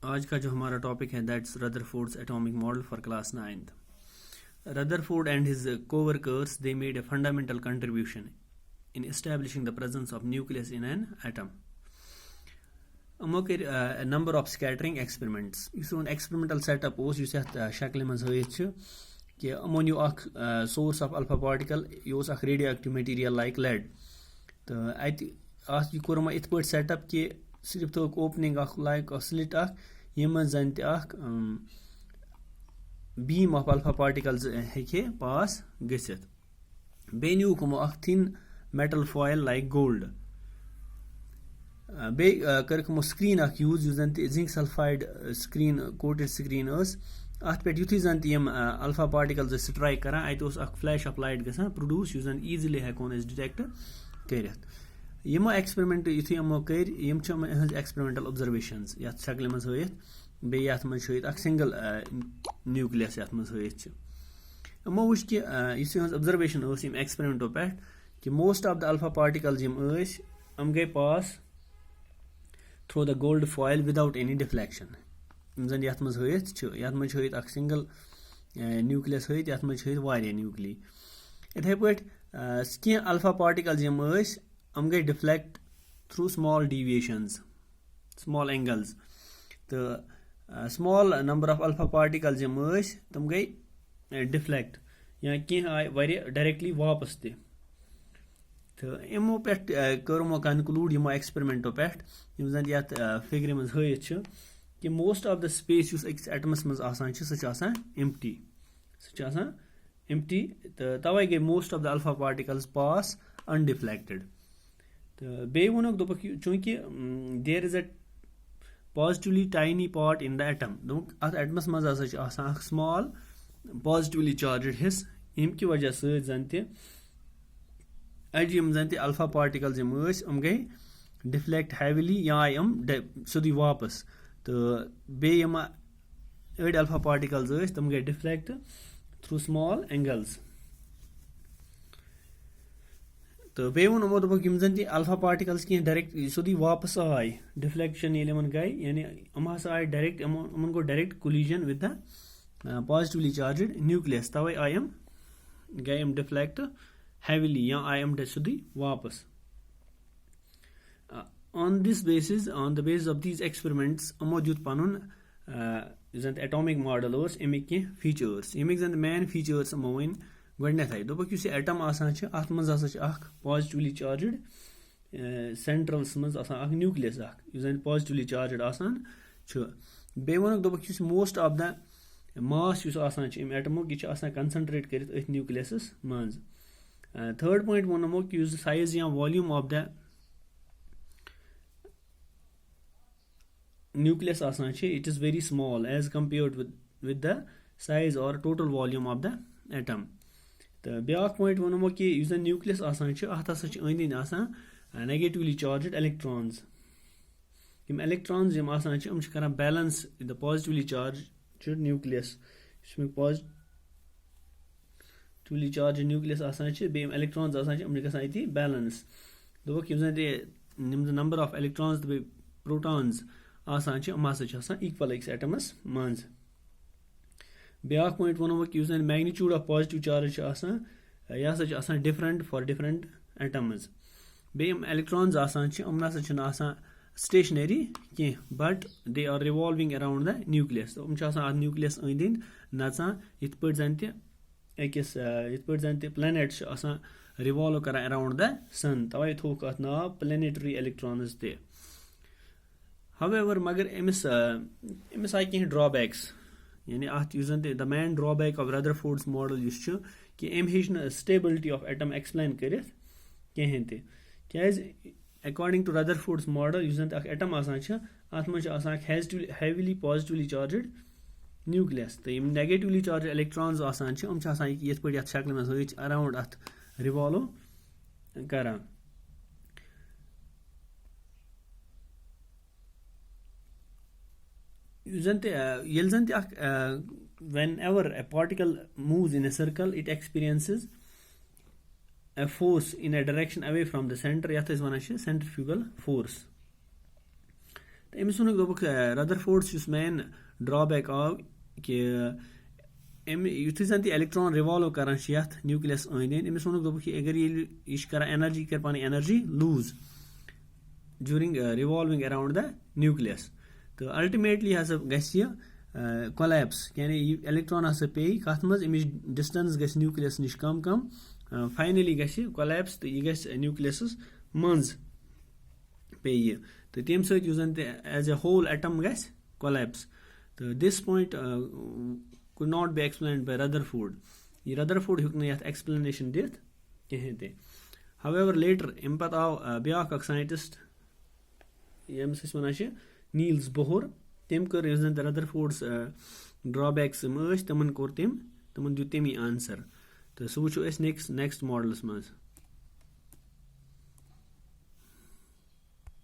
आज का जो हमारा टॉपिक है that's Rutherford's atomic model for class 9th. Rutherford and his co-workers they made a fundamental contribution in establishing the presence of nucleus in an atom. یِمو کٔرۍ a number of scattering experiments. یُس سون experimental setup اوس یُس یَتھ شکلہِ منٛز ہٲیِتھ چھُ کہِ یِمو نیوٗ اکھ source of alpha particle یہِ اوس اکھ radioactive material like lead. تہٕ اَتہِ یہِ کوٚر یِمو یِتھ پٲٹھۍ setup کہِ صرف تھٲوٕکھ اوپننگ اکھ لایک سلٹ اکھ ییٚمہِ منٛز زن تہِ اکھ beam of alpha particles ہیٚکہِ ہے پاس گٔژھِتھ. بیٚیہِ نیوٗکھ یِمو اکھ thin metal foil like gold. بیٚیہِ کٔرٕکھ یِمو screen اکھ یوٗز یُس زن تہِ zinc sulphide screen coated screen ٲس. اتھ پٮ۪ٹھ یُتھُے زن تہِ یِم alpha particles ٲسۍ سٹرایک کران اَتہِ اوس اکھ flash of light گژھان پروڈیوس یُس زن ایٖزلی ہٮ۪کون أسۍ ڈِٹیکٹ کٔرِتھ. یِمو ایٚکسپیرمنٹ یُتھُے یِمو کٔرۍ یِم چھِ یِہٕنٛز ایٚکسپیرمنٹل اوبزرویشنز یتھ شکلہِ منٛز ہٲیِتھ. بیٚیہِ یتھ منٛز چھُ ہٲیِتھ اکھ سنگل نیوٗکلِیس یتھ منٛز ہٲیِتھ چھِ. یِمو وٕچھ کہِ یُس یِہٕنٛز اوبزرویشن ٲس یِم ایٚکسپیرمنٹو پٮ۪ٹھ کہِ most of the alpha particles یِم ٲسۍ یِم گٔے pass through the gold foil without any deflection. یِم زن یتھ منٛز ہٲیِتھ چھِ یتھ منٛز چھِ ہٲیِتھ اکھ سنگل نیوٗکلِیس ہٲیِتھ یتھ منٛز چھِ ہٲیِتھ واریاہ نیوٗکلی. یِتھے پٲٹھۍ کینٛہہ الفا پارٹِکلز یِم ٲسۍ یِم گٔے deflect through small deviations small angles. تہٕ small number of alpha particles یِم ٲسۍ تِم گٔے ڈِفلیکٹ یا کینٛہہ آیہِ واریاہ ڈایریکٹلی واپس تہِ. تہٕ یِمو پٮ۪ٹھ کٔر یِمو کنکلوٗڈ یِمو ایٚکسپیرمنٹو پٮ۪ٹھ یِم زن یتھ فِگرِ منٛز ہٲیِتھ چھِ کہِ موسٹ آف د سپیس یُس أکِس ایٹمس منٛز آسان چھِ سُہ چھِ آسان ایمپٹی. تہٕ توے گٔے most of the alpha particles pass undeflected. تہٕ بیٚیہِ ووٚنُکھ دوٚپُکھ چوٗنکہِ there is a positively tiny part in the atom. دوٚپُکھ اتھ ایٹمس منٛز ہسا چھِ آسان اکھ سمال پازٹِولی چارجڈ حصہٕ ییٚمہِ کہِ وجہ سۭتۍ زن تہِ اَجہِ یِم زن تہِ الفا پارٹِکلز یِم ٲسۍ یِم گٔے ڈِفلیکٹ ہیولی یا آیہِ یِم سیوٚدُے واپس. تہٕ بیٚیہِ یِم أڑۍ الفا پارٹِکلز ٲسۍ تِم گٔے ڈِفلیکٹ تھروٗ سمال اینگلز. تہٕ بیٚیہِ ووٚن یِمو دوٚپُکھ یِم زن تہِ الفا پارٹِکلز کینٛہہ ڈایریکٹ سیوٚدُے واپس آے ڈِفلیکشن ییٚلہِ یِمن گٔے یعنی یِم ہسا آیہِ ڈایریکٹ یِمن گوٚو direct collision with the positively charged nucleus. توے آیہِ یِم گٔے یِم ڈِفلیکٹ ہیولی یا آیہِ یِم سیوٚدُے واپس. On this basis on the basis of these experiments یِمو دیُت پنُن یُس زن تہِ ایٹامِک ماڈل اوس اَمِکۍ کینٛہہ فیٖچٲرٕس. ییٚمِکۍ زن مین فیٖچٲرٕس یِمو ؤنۍ گۄڈٕنیتھے دوٚپُکھ یُس یہِ ایٹم آسان چھِ اتھ منٛز ہسا چھِ اکھ پازٹِولی چارجڈ سینٹرلس منٛز آسان اکھ نیوٗکلِیس اکھ یُس زن پازٹِولی چارجڈ آسان چھُ. بیٚیہِ ووٚنُکھ دوٚپُکھ یُس موسٹ آف د ماس یُس آسان چھُ اَمہِ ایٹمُک یہِ چھُ آسان کنسنٹریٹ کٔرِتھ أتھۍ نیوٗکلِیسس منٛز. تھٲڈ پویِنٹ ووٚن یِمو کہِ یُس سایز یا والیوٗم آف د نیوٗکلِیس آسان چھِ it is very small as compared with the size or total volume of the atom. تہٕ بیٛاکھ پویِنٹ ووٚن یِمو کہِ یُس زن نیوٗکلِیس آسان چھُ اتھ ہسا چھِ أنٛدۍ أنٛدۍ آسان نیگیٹِولی چارجڈ الیکٹرانز. یِم الیکٹرانز یِم آسان چھِ یِم چھِ کران بیلنس د پازٹِولی چارجڈ نیوٗکلِیس. یُس امیُک پازٹِولی چارجڈ نیوٗکلِیس آسان چھِ بیٚیہِ یِم الیکٹرانز آسان چھِ یِم چھِ گژھان ییٚتہِ بیلنس. دوٚپُکھ یِم زن تہِ یِم زن نمبر آف الیکٹرانز تہٕ بیٚیہِ پروٹانز آسان چھِ یِم ہسا چھِ آسان ایٖکول أکِس ایٹمس منٛز. بیٛاکھ پویِنٹ ووٚنمو کہِ یُس زن میگنِچیوٗڈ آف پازٹِو چارٕج چھُ آسان یہِ ہسا چھُ آسان ڈِفرنٹ فار ڈِفرنٹ ایٹمز. بیٚیہِ یِم الیکٹرانز آسان چھِ یِم نسا چھِنہٕ آسان سٹیشنری کینٛہہ بٹ دے آر رِوالوِنگ اراوُنڈ د نیوٗکلِیس. یِم چھِ آسان اتھ نیوٗکلِیس أنٛدۍ أنٛدۍ نژان یِتھ پٲٹھۍ زن تہِ یِتھ پٲٹھۍ زن تہِ پلینٹ چھِ آسان رِوالو کران اراوُنڈ د سن. توے تھووُکھ اتھ ناو پلینیٹری الیکٹرانز تہِ. ہویور مگر أمِس آیہِ کینٛہہ ڈرابیکس یعنی اتھ یُس زن تہِ the main drawback of Rutherford's model یُس چھُ کہِ أمۍ ہیٚچ نہٕ سٹیبلٹی آف ایٹم ایکسپلین کٔرِتھ کِہینۍ تہِ. کیازِ ایکاڈنگ ٹُو رَدرفوڈٕز ماڈل یُس زن تہِ اکھ ایٹم آسان چھِ اتھ منٛز چھِ آسان اکھ ہیویلی پازٹِولی چارجڈ نیوٗکلِیس. تہٕ یِم نیگیٹِولی چارجڈ الیکٹرانز آسان چھِ یِم چھِ آسان یِتھ پٲٹھۍ یتھ شکلہِ منٛز ہٲیِتھ اراوُنڈ اتھ رِوالو کران. یُس زن تہِ ییٚلہِ زن تہِ اکھ whenever a particle moves in a circle it experiences a force in a direction away from the centre یتھ أسۍ وَنان چھِ سینٹرفیوگل فورس. تہٕ أمِس ووٚنُکھ دوٚپُکھ رَدرفورڈس یُس مین ڈرابیک آو کہِ أمۍ یُتھُے زَن تہِ الیکٹران رِوالو کران چھِ یَتھ نیوکلِیس أنٛدۍ أنٛدۍ أمِس ووٚنُکھ دوٚپُکھ یہِ اگر یہِ چھِ کران ایٚنرجی کرِ پَنٕنۍ ایٚنرجی لوٗز جوٗرِنگ رِوالوِنگ اراوُنڈ د نیوکلِیس تہٕ الٹِمیٹلی ہسا گژھِ یہِ کولیپس یعنی یہِ الیکٹران ہسا پیٚیہِ کَتھ منٛز اَمِچ ڈِسٹنس گژھِ نیوکلِیس نِش کم کم فاینلی گژھِ یہِ کولیپس تہٕ یہِ گژھِ نیوکلِیسس منٛز پیٚیہِ یہِ تہٕ تَمہِ سۭتۍ یُس زن تہِ ایز اے ہول ایٹم گژھِ کولیپس تہٕ دِس point could not be explained by Rutherford. یہِ رَدرفورڈ ہیوٚک نہٕ یَتھ ایٚکٕسپلینیشن دِتھ کِہینۍ تہِ. however later اَمہِ پتہٕ آو بیاکھ اکھ ساینٹِسٹ ییٚمِس أسۍ وَنان چھِ نیٖلز بوہر تٔمۍ کٔر یُس زن تہِ رَدرفورڈس ڈرابیکس یِم ٲسۍ تِمن دیُت تٔمی آنسر تہٕ سُہ وٕچھو أسۍ نیکسٹ ماڈلس منٛز.